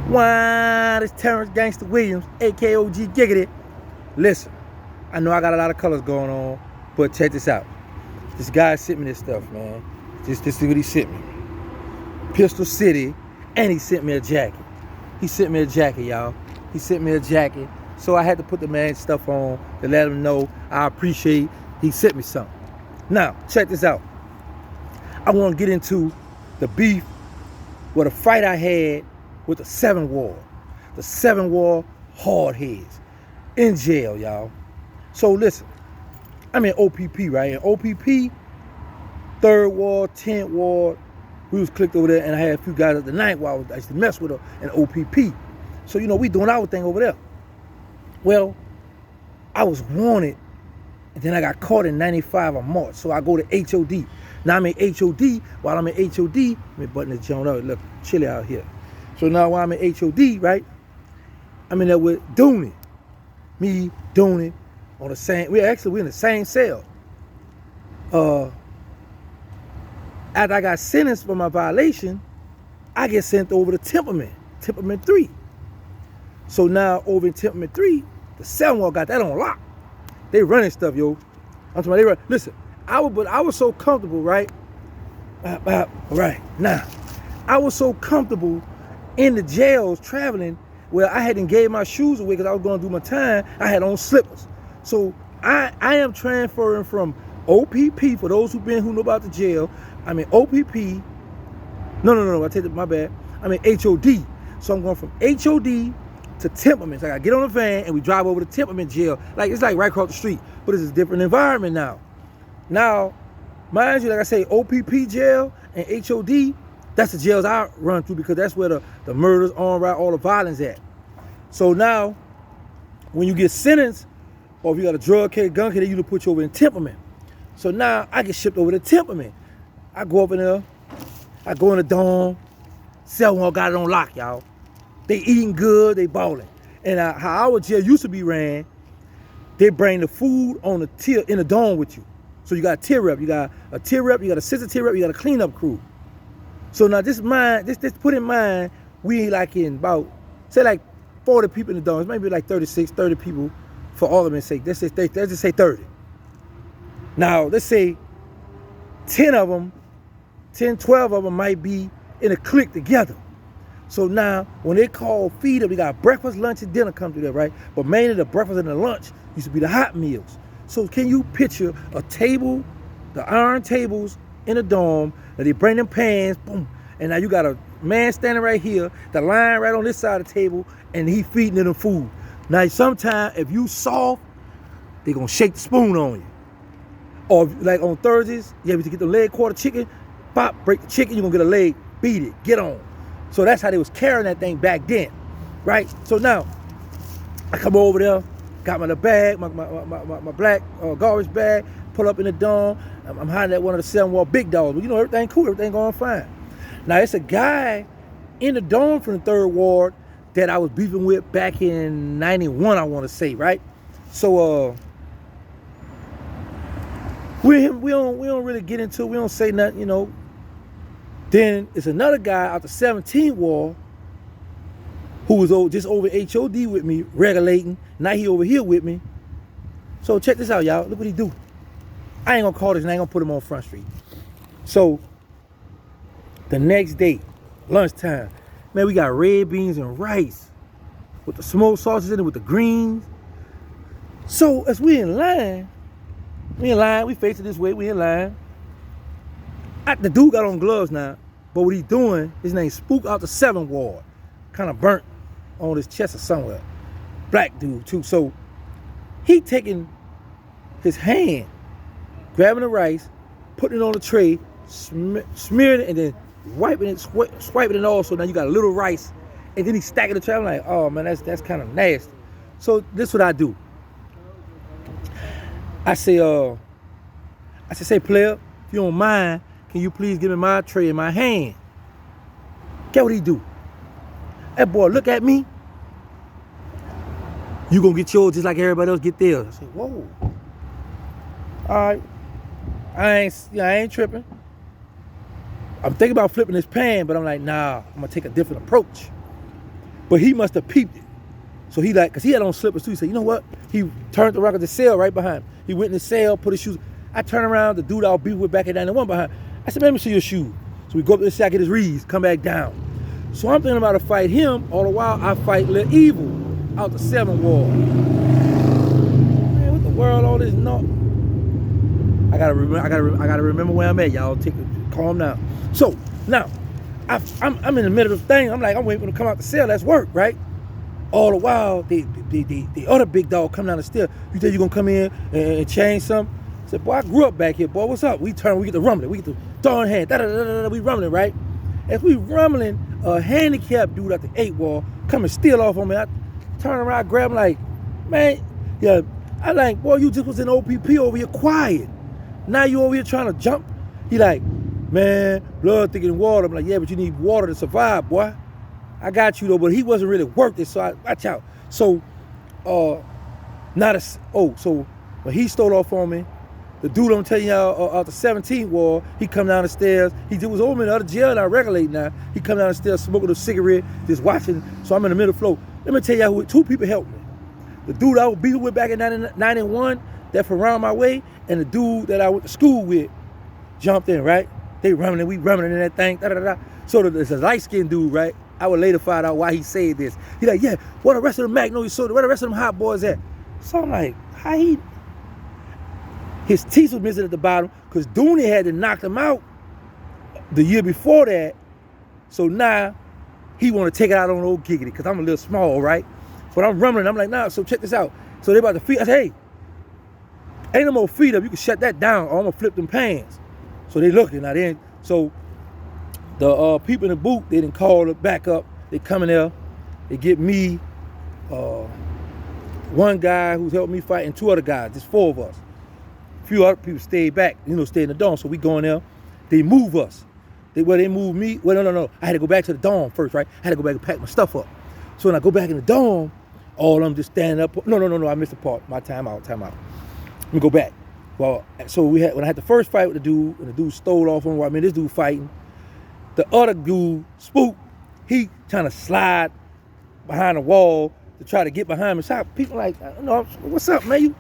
Why, it's Terrance Gangsta Williams, aka OG Giggity. Listen, I know I got a lot of colors going on, but check this out. This guy sent me this stuff, man. This is what he sent me. Pistol City, and he sent me a jacket. He sent me a jacket, y'all. He sent me a jacket. So I had to put the man's stuff on to let him know I appreciate he sent me something. Now, check this out. I want to get into the beef with a fight I had with the 7 Ward. The 7 Ward hardheads in jail, y'all. So listen, I'm in OPP, right? In OPP, 3rd Ward, 10th Ward, we was clicked over there, and I had a few guys at the night while I used to mess with her in OPP. So, you know, we doing our thing over there. Well, I was wanted, and then I got caught in 95 of March. So I go to HOD. Now I'm in HOD. While I'm in HOD, let me button this joint up. Look, chilly out here. So now while I'm in HOD, right, I'm in there with Dooney. Me, Dooney, on the same, we're in the same cell. After I got sentenced for my violation, I get sent over to Temperament 3. So now over in Temperament 3, the 7 Ward got that on lock. They running stuff, yo. I'm talking about they run. Listen, I was so comfortable, right? Right now, I was so comfortable in the jails traveling where I hadn't gave my shoes away because I was going to do my time. I had on slippers. So I am transferring from OPP, for those who know about the jail. I'm in OPP. No, I take it, my bad. I'm in HOD. So I'm going from HOD to Temperament. So I gotta get on the van and we drive over to Temperament jail. Like, it's like right across the street, but it's a different environment now. Now, mind you, like I say, OPP jail and HOD, that's the jails I run through because that's where the murders, armed robbery, all the violence at. So now, when you get sentenced, or if you got a drug case, gun case, they usually put you over in Temperament. So now I get shipped over to Temperament. I go up in there, I go in the dorm, 7 Ward got it on lock, y'all. They eating good, they balling. And how our jail used to be ran, they bring the food on the tier in the dorm with you. So you got a tier rep, you got a tier rep, you got a assistant tier rep, you got a cleanup crew. So now this put in mind, we like in about, say like 40 people in the dorms, maybe like 36, 30 people for all of them sake. Let's just say 30. Now, let's say 10, 12 of them might be in a clique together. So now, when they call feed up, we got breakfast, lunch, and dinner come through there, right? But mainly the breakfast and the lunch used to be the hot meals. So can you picture a table, the iron tables in a dorm, that they bring them pans, boom, and now you got a man standing right here, the line right on this side of the table, and he feeding them food. Now, sometimes if you soft, they gonna shake the spoon on you. Or like on Thursdays, you have to get the leg quarter chicken, pop, break the chicken, you're gonna get a leg, beat it, get on. So that's how they was carrying that thing back then, right? So now, I come over there, got my bag, my black garbage bag, pull up in the dorm. I'm hiding at one of the 7 Ward big dogs. But you know, everything cool, everything going fine. Now, it's a guy in the dorm from the 3rd Ward that I was beefing with back in 91, I want to say, right? So, we don't really get into it. We don't say nothing, you know. Then it's another guy out the 17th Ward who was just over HOD with me, regulating. Now he over here with me. So check this out, y'all. Look what he do. I ain't gonna call this and I ain't gonna put him on Front Street. So the next day, lunchtime, man, we got red beans and rice with the smoked sausage in it, with the greens. So as we in line, we facing this way, we in line. The dude got on gloves now, but what he's doing, his name Spook out the 7 Ward. Kind of burnt on his chest or somewhere. Black dude too. So he taking his hand, grabbing the rice, putting it on the tray, smearing it, and then wiping it, swiping it all. So now you got a little rice, and then he's stacking the tray. I'm like, oh man, that's kind of nasty. So this is what I do. I say, player, if you don't mind, can you please give me my tray in my hand? Get what he do? That boy look at me. You gonna get yours just like everybody else get theirs. I said, whoa. All right. I ain't tripping. I'm thinking about flipping this pan, but I'm like, nah, I'm gonna take a different approach. But he must have peeped it. So he like, cause he had on slippers too. He said, you know what? He turned around at the cell right behind him. He went in the cell, put his shoes. I turned around, the dude I was beefing with back at 91 behind. I said, let me see your shoes. So we go up to the sack, get his reeds, come back down. So I'm thinking about to fight him. All the while I fight Lil Evil out the 7 wall. Man, what the world, all this no. I gotta remember where I'm at, y'all. Calm down. So now, I'm in the middle of the thing. I'm like, I'm waiting for him to come out the cell. That's work, right? All the while, the other big dog come down the stairs. You think you gonna come in and change something? I said, boy, I grew up back here, boy. What's up? We turn, we get to rumbling. We get to throwing hand. We rumbling, right? As we rumbling, a handicapped dude at the 8 wall come and steal off on me. I turn around, grab him like, man, yeah. I like, boy, you just was in OPP over here quiet. Now you over here trying to jump. He like, man, blood thicker than water. I'm like, yeah, but you need water to survive, boy. I got you though, but he wasn't really worth it, so I watch out. So, so when he stole off on me, the dude I'm telling y'all out the 17th wall, he come down the stairs. He was over in the other jail and I regulate now. He come down the stairs smoking a cigarette, just watching. So I'm in the middle floor. Let me tell y'all who 2 people helped me. The dude I was beating with back in 91, that from around my way, and the dude that I went to school with jumped in, right? We running in that thing, So there's a light-skinned dude, right? I would later find out why he said this. He like, yeah, where the rest of the Magnolia Soda, where the rest of them hot boys at? So I'm like, how he? His teeth was missing at the bottom because Dooney had to knock him out the year before that. So now he want to take it out on old Giggity because I'm a little small, right? But I'm rumbling. I'm like, nah, so check this out. So they about to feed. I say, hey, ain't no more feed up. You can shut that down or I'm going to flip them pans. So they looking. Now then, so the people in the booth, they didn't call it back up. They come in there. They get me, one guy who's helped me fight, and 2 other guys. There's 4 of us. A few other people stayed back, stayed in the dorm. So we go in there. They move us. They moved me. Well, no. I had to go back to the dorm first, right? I had to go back and pack my stuff up. So when I go back in the dorm, all of them just standing up. No. I missed a part. My time out. Let me go back. Well, so when I had the first fight with the dude, and the dude stole off on me. I mean, this dude fighting. The other dude, Spook, he trying to slide behind the wall to try to get behind me. So people like, what's up, man?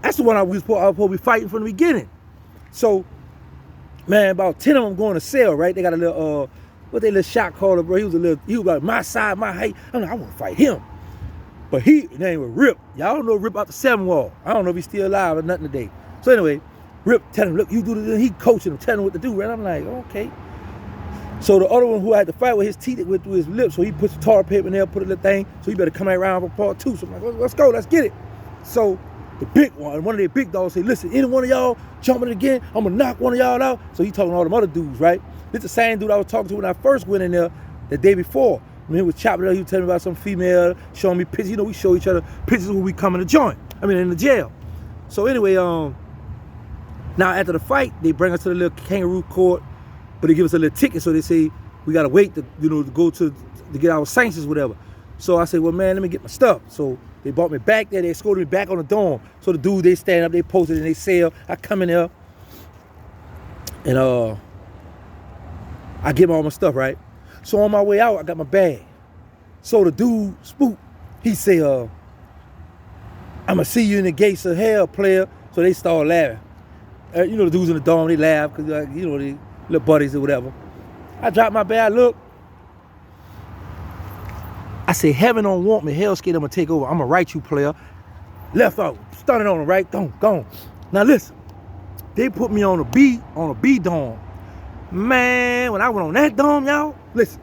That's the one I was supposed to be fighting from the beginning. So, man, about 10 of them going to cell, right? They got a little, what they little shot caller, bro. He was like my size, my height. I'm like, I want to fight him. But his name was Rip. Y'all don't know Rip out the 7 wall. I don't know if he's still alive or nothing today. So anyway, Rip tell him, look, you do this. He coaching him, telling him what to do, right? I'm like, okay. So the other one who I had to fight with, his teeth went through his lips, so he puts the tar paper in there, put a little thing, so he better come around for part 2. So I'm like, let's go, let's get it. So the big one of their big dogs said, listen, any one of y'all jumping again, I'm gonna knock one of y'all out. So he talking to all them other dudes, right? This the same dude I was talking to when I first went in there the day before. When he was chopping it up, he was telling me about some female, showing me pictures. We show each other pictures when we come in the joint. In the jail. So anyway, now after the fight, they bring us to the little kangaroo court, but they give us a little ticket, so they say we gotta wait to go to get our sanctions, whatever. So I said, well, man, let me get my stuff. So they brought me back there. They escorted me back on the dorm. So the dude, they stand up, they posted in their cell. I come in there, and I get all my stuff, right? So on my way out, I got my bag. So the dude, Spook, he say, I'ma see you in the gates of hell, player. So they start laughing. The dudes in the dorm, they laugh because they little buddies or whatever. I drop my bag, look. I say, heaven don't want me, hell scared I'm gonna take over. I'm gonna write you, player. Left out, stunning on him, right? Gone. Now listen, they put me on a B dorm. Man, when I went on that dorm, y'all, listen,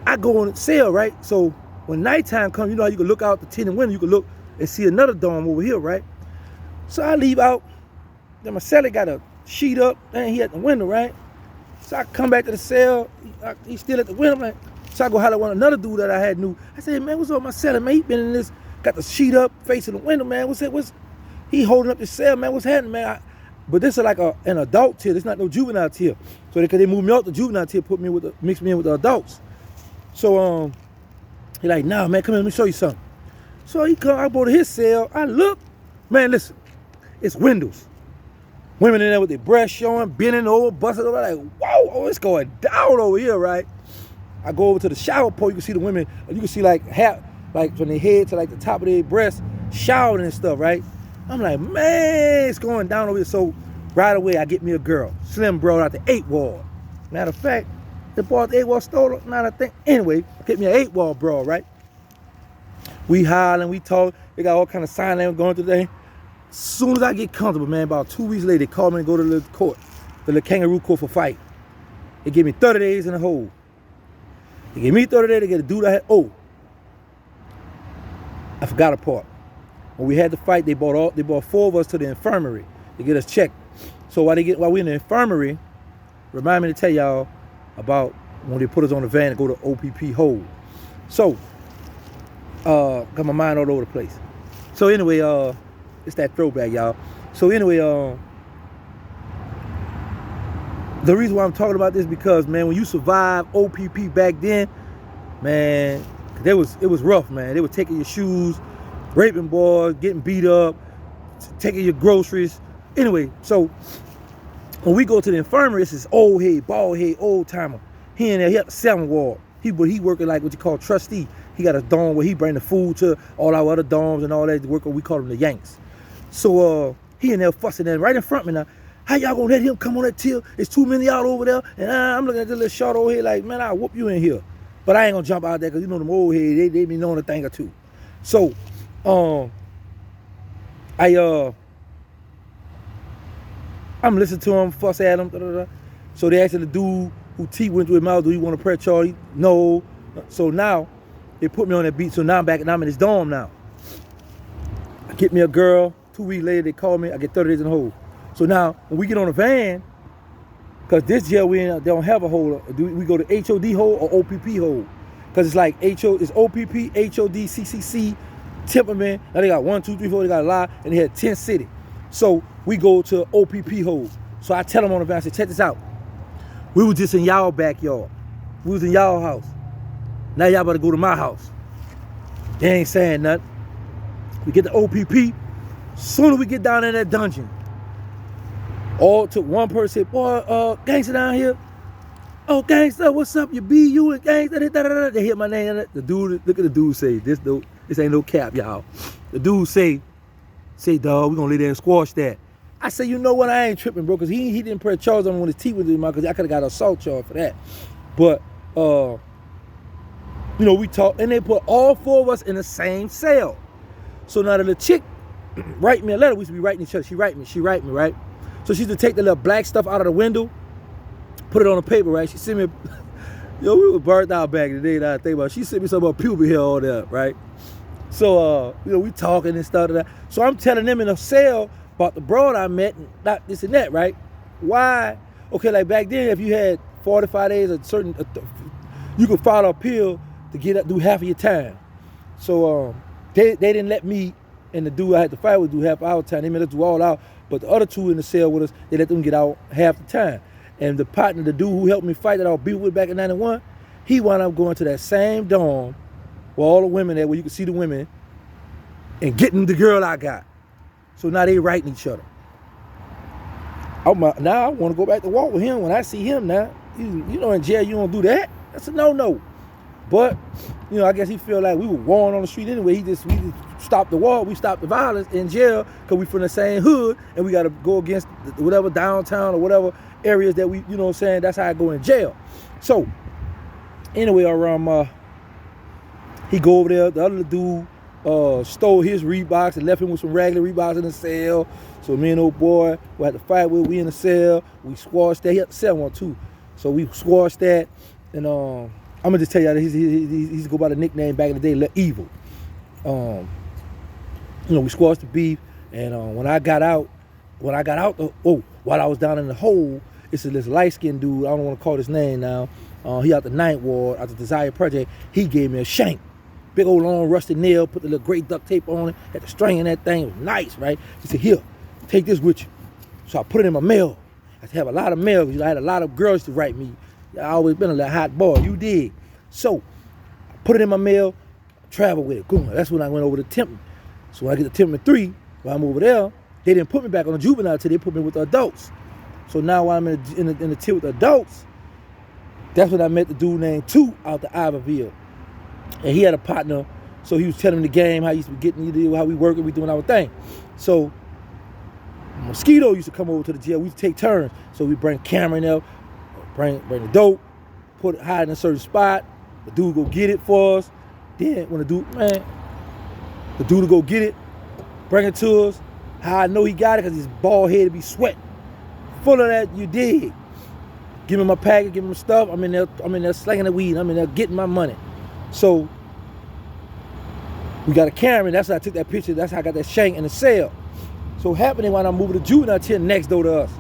I go on the cell, right? So when nighttime comes, how you can look out the tinted window, you can look and see another dorm over here, right? So I leave out, then my cellie got a sheet up, and he at the window, right? So I come back to the cell, he's still at the window, man. So I go holler at another dude that I had knew. I said, man, what's up with my cellie, man? He been in this, got the sheet up, facing the window, man. He holding up the cell, man, what's happening, man? But this is like an adult tier, this not no juvenile tier. So they moved me out the juvenile tier, mixed me in with the adults. So he like, nah, man, come here, let me show you something. So he come, I go to his cell, I look, man, listen, it's windows. Women in there with their breasts showing, bending over, busting over, like, whoa, it's going down over here, right? I go over to the shower pole, you can see the women, you can see like half, like from their head to like the top of their breast, showering and stuff, right? I'm like, man, it's going down over here. So right away, I get me a girl, slim bro out the 8 wall. Matter of fact, they bought the 8 wall stole, not a thing. Anyway, get me an 8 wall bro, right? We hollering, we talk, they got all kind of sign language going through the thing. As soon as I get comfortable, man, about 2 weeks later, they call me and go to the court, the little kangaroo court for fight. They give me 30 days in the hole. They give me 30 days to get a dude I had. Oh, I forgot a part. When we had the fight, they brought 4 of us to the infirmary to get us checked. So while we in the infirmary, remind me to tell y'all about when they put us on the van to go to OPP hold. So, got my mind all over the place. So anyway, it's that throwback, y'all. So anyway, the reason why I'm talking about this because, man, when you survive OPP back then, man, it was rough, man. They were taking your shoes, raping boys, getting beat up, taking your groceries. Anyway, so when we go to the infirmary, it's this old head, bald head, old timer. He in there, he at the 7 ward. He working like what you call trustee. He got a dorm where he bring the food to all our other dorms and all that worker. We call them the Yanks. So he in there fussing and right in front of me now. How y'all gonna let him come on that till? It's too many out over there. And I'm looking at this little short old head like, man, I'll whoop you in here. But I ain't gonna jump out there because you know them old heads, they be knowing a thing or two. So I'm listening to him, fuss at him, da, da, da. So they asked the dude who T went through his mouth, do you want to press charge? No. So now they put me on that beat. So now I'm back and I'm in this dorm now. I get me a girl. 2 weeks later they call me. I get 30 days in the hole. So now when we get on the van, because this jail we in, they don't have a hole. We go to HOD hole or OPP hole. Because it's like it's OPP, HOD, CCC, Timberman. Now they got 1, 2, 3, 4. They got a lot, and they had 10 cities. So we go to OPP hole. So I tell them on the van, I say, check this out. We was just in y'all backyard. We was in y'all house. Now y'all better go to my house. They ain't saying nothing. We get to OPP. Soon as we get down in that dungeon, all took one person said, boy, gangsta down here. Oh, gangsta, what's up? You be you and gangsta. They hit my name. The dude, look at the dude say, this ain't no cap, y'all. The dude say, dog, we gonna lay there and squash that. I say, you know what? I ain't tripping, bro, because he didn't press charge on me when his teeth was in my, because I could have got an assault charge for that. But, you know, we talked, and they put all 4 of us in the same cell. So now the chick write me a letter. We used to be writing each other. She write me, right? So she used to take the little black stuff out of the window, put it on the paper, right? She sent me, yo, we were burnt out back in the day that I think about. She sent me some about pubic hair, all that, right? So, you know, we talking and stuff. So I'm telling them in the cell about the broad I met, and not this and that, right? Why? Okay, like back then, if you had 45 days, you could file an appeal to do half of your time. So they didn't let me and the dude I had to fight with do half our time. They made us do all out. But the other 2 in the cell with us, they let them get out half the time. And the partner, the dude who helped me fight that I was beat with back in 91, he wound up going to that same dorm where all the women there, where you could see the women, and getting the girl I got. So now they writing each other. Now I want to go back to walk with him when I see him now. You know, in jail you don't do that. That's a no-no. But, you know, I guess he feel like we were warring on the street anyway. We just stopped the war. We stopped the violence in jail because we from the same hood and we got to go against whatever downtown or whatever areas that we, you know what I'm saying, that's how I go in jail. So, anyway, he go over there. The other dude stole his Reeboks and left him with some regular Reeboks in the cell. So me and old boy, we had to fight with. We in the cell. We squashed that. He had to sell one too. So we squashed that. And I'm gonna just tell you that he's go by the nickname back in the day, Lil Evil. You know, we squashed the beef. And when I got out, while I was down in the hole, it's this light-skinned dude. I don't want to call his name now. He out the 9th ward, out the Desire Project. He gave me a shank. Big old long rusty nail, put the little gray duct tape on it, had the string in that thing. It was nice, right? He said, here, take this with you. So I put it in my mail. I have a lot of mail because I had a lot of girls to write me. I always been a little hot boy. You dig? So I put it in my mail, travel with it. Boom. That's when I went over to Tempton. So when I get to Tempton 3, while I'm over there, they didn't put me back on the juvenile till they put me with the adults. So now while I'm in the till with the adults, That's when I met the dude named Two out the Iberville. And he had a partner, so he was telling me the game, how he used to be getting, how we working, we doing our thing. So Mosquito used to come over to the jail. We used to take turns. So we bring Cameron up, bring the dope, hide in a certain spot. The dude go get it for us. Then when the dude go get it, bring it to us. How I know he got it, because his bald head be sweating. Full of that, you dig. Give him my package, give him my stuff. I'm in there slinging the weed. I'm in there getting my money. So we got a camera. That's how I took that picture. That's how I got that shank in the cell. So happening when I'm moving to juvenile chair next door to us.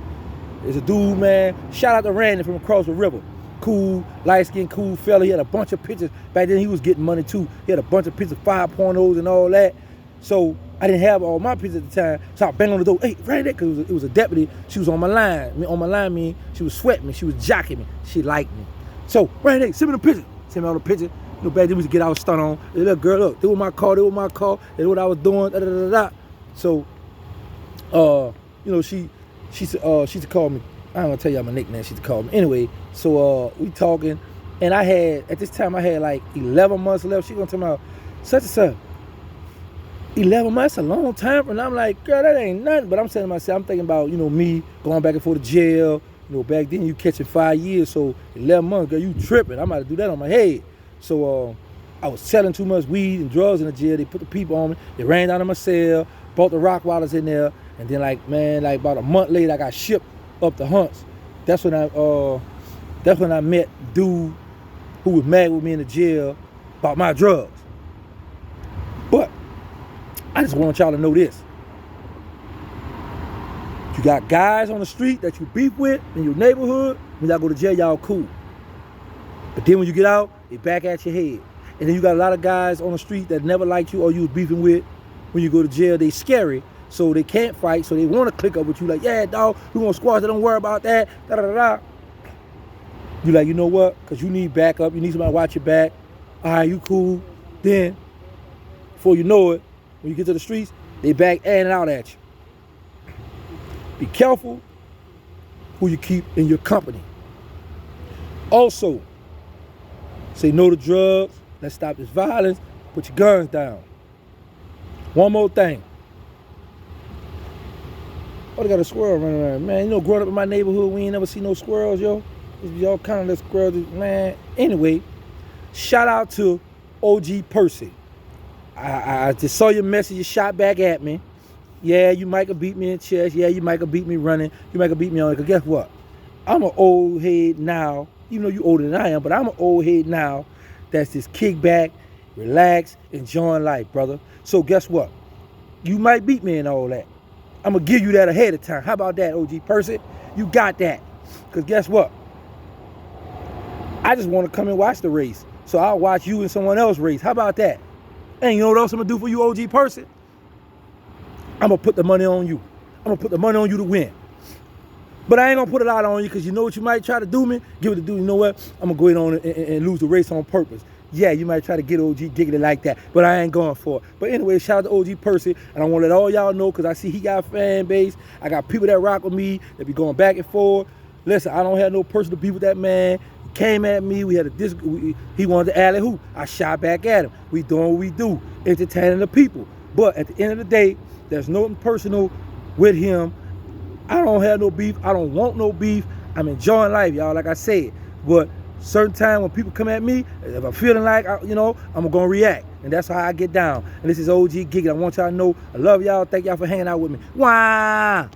There's a dude, man. Shout out to Randy from across the river. Cool, light-skinned, cool fella. He had a bunch of pictures. Back then he was getting money too. He had a bunch of pictures, 5.0s and all that. So I didn't have all my pictures at the time. So I banged on the door. Hey, Randy, because it was a deputy. She was on my line. On my line, mean she was sweating me. She was jocking me. She liked me. So, Randy, send me the picture. Send me all the pictures. You know, back then we used to get our stunt on. Hey, look, girl, look, they were my car. They were my car. They knew what I was doing. Da, da, da, da. So, you know, she used to call me. I don't want to tell y'all my nickname. She used to call me. Anyway, so we talking, and at this time I had like 11 months left. She gonna tell me such and such. 11 months, a long time, and I'm like, girl, that ain't nothing. But I'm saying to myself, I'm thinking about, you know, me going back and forth to jail. You know, back then you catching 5 years, so 11 months, girl, you tripping. I'm about to do that on my head. So I was selling too much weed and drugs in the jail. They put the people on me. They ran down to my cell, bought the rock wallets in there, and then like about a month later, I got shipped up to Hunts. That's when I met dude who was mad with me in the jail about my drugs. But I just want y'all to know this. You got guys on the street that you beef with in your neighborhood. When y'all go to jail, y'all cool. But then when you get out, they back at your head. And then you got a lot of guys on the street that never liked you or you was beefing with. When you go to jail, they scary. So they can't fight. So they want to click up with you like, yeah, dog, we gonna squash it. Don't worry about that. Da da da da. You like, you know what? Because you need backup. You need somebody to watch your back. All right, you cool. Then, before you know it, when you get to the streets, they back and out at you. Be careful who you keep in your company. Also, say no to drugs. Let's stop this violence. Put your guns down. One more thing. Oh, they got a squirrel running around. Man, you know, growing up in my neighborhood, we ain't never see no squirrels, yo. Y'all kind of the squirrels, man. Anyway, shout out to OG Percy. I just saw your message. You shot back at me. Yeah, you might have beat me in chess. Yeah, you might have beat me running. You might have beat me on it. Because guess what? I'm an old head now. Even though you older than I am, but I'm an old head now that's just kick back, relax, enjoying life, brother. So guess what? You might beat me and all that. I'm going to give you that ahead of time. How about that, OG Percy? You got that. Because guess what? I just want to come and watch the race. So I'll watch you and someone else race. How about that? And you know what else I'm going to do for you, OG Percy? I'm going to put the money on you. I'm going to put the money on you to win. But I ain't going to put it out on you because you know what you might try to do me? Give it to dude, you know what? I'm going to go in on and lose the race on purpose. Yeah, you might try to get OG giggity like that, but I ain't going for it. But anyway, shout out to OG Percy, and I want to let all y'all know because I see he got a fan base. I got people that rock with me, that be going back and forth. Listen, I don't have no personal beef with that man. He came at me. We had a he wanted to alley hoop. I shot back at him. We doing what we do, entertaining the people. But at the end of the day, there's nothing personal with him. I don't have no beef. I don't want no beef. I'm enjoying life, y'all, like I said. But certain time when people come at me, if I'm feeling like, I'm going to react. And that's how I get down. And this is OG Giggity. I want y'all to know I love y'all. Thank y'all for hanging out with me. Wah!